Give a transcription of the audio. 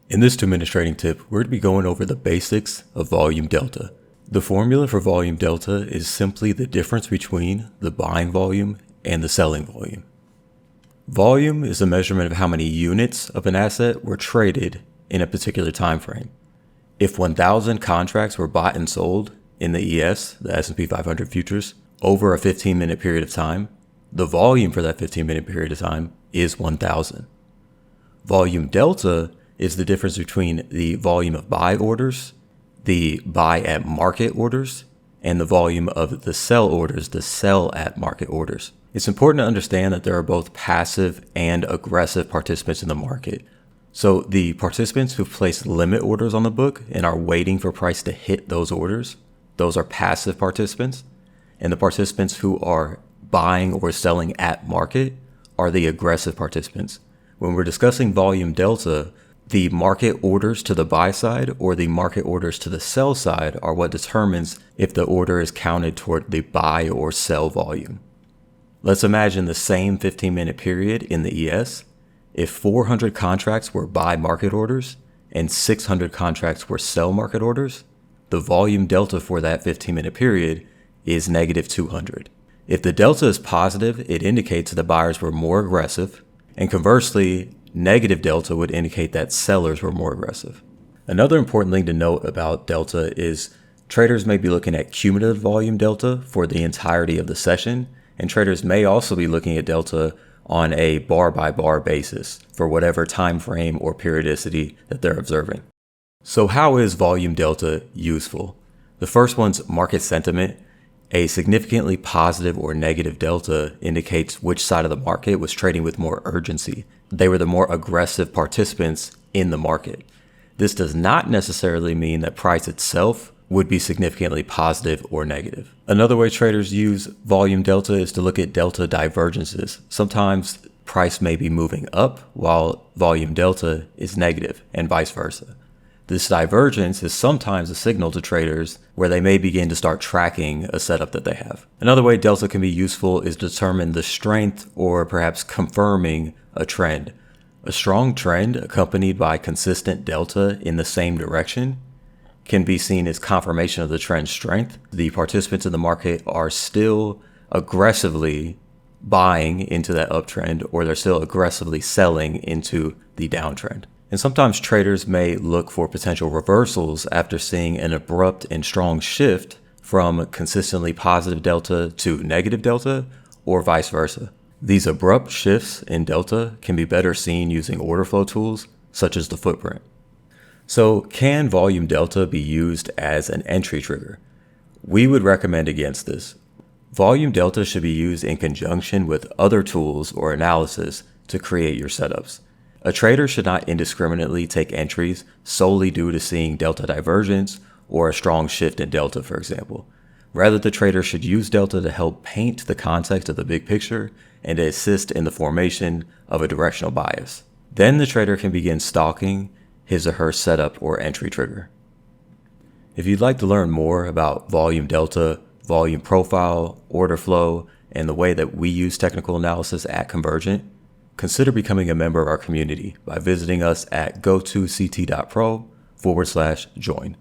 In this 2-minute trading tip, we're going to be going over the basics of volume delta. The formula for volume delta is simply the difference between the buying volume and the selling volume. Volume is a measurement of how many units of an asset were traded in a particular time frame. If 1,000 contracts were bought and sold in the ES, the S&P 500 futures, over a 15-minute period of time, the volume for that 15-minute period of time is 1,000. Volume delta is the difference between the volume of buy orders, the buy at market orders, and the volume of the sell orders, the sell at market orders. It's important to understand that there are both passive and aggressive participants in the market. So the participants who've placed limit orders on the book and are waiting for price to hit those orders, those are passive participants. And the participants who are buying or selling at market are the aggressive participants. When we're discussing volume delta, the market orders to the buy side or the market orders to the sell side are what determines if the order is counted toward the buy or sell volume. Let's imagine the same 15-minute period in the ES. If 400 contracts were buy market orders and 600 contracts were sell market orders, the volume delta for that 15-minute period is negative 200. If the delta is positive, it indicates the buyers were more aggressive, and conversely, negative delta would indicate that sellers were more aggressive. Another important thing to note about delta is traders may be looking at cumulative volume delta for the entirety of the session, and traders may also be looking at delta on a bar by bar basis for whatever time frame or periodicity that they're observing. So how is volume delta useful? The first one's market sentiment. A significantly positive or negative delta indicates which side of the market was trading with more urgency. They were the more aggressive participants in the market. This does not necessarily mean that price itself would be significantly positive or negative. Another way traders use volume delta is to look at delta divergences. Sometimes price may be moving up while volume delta is negative and vice versa. This divergence is sometimes a signal to traders where they may begin to start tracking a setup that they have. Another way delta can be useful is to determine the strength or perhaps confirming a trend. A strong trend accompanied by consistent delta in the same direction can be seen as confirmation of the trend's strength. The participants in the market are still aggressively buying into that uptrend, or they're still aggressively selling into the downtrend. And sometimes traders may look for potential reversals after seeing an abrupt and strong shift from consistently positive delta to negative delta, or vice versa. These abrupt shifts in delta can be better seen using order flow tools such as the footprint. So can volume delta be used as an entry trigger? We would recommend against this. Volume delta should be used in conjunction with other tools or analysis to create your setups. A trader should not indiscriminately take entries solely due to seeing delta divergence or a strong shift in delta, for example. Rather, the trader should use delta to help paint the context of the big picture and to assist in the formation of a directional bias. Then the trader can begin stalking his or her setup or entry trigger. If you'd like to learn more about volume delta, volume profile, order flow, and the way that we use technical analysis at Convergent, consider becoming a member of our community by visiting us at gotoct.pro/join.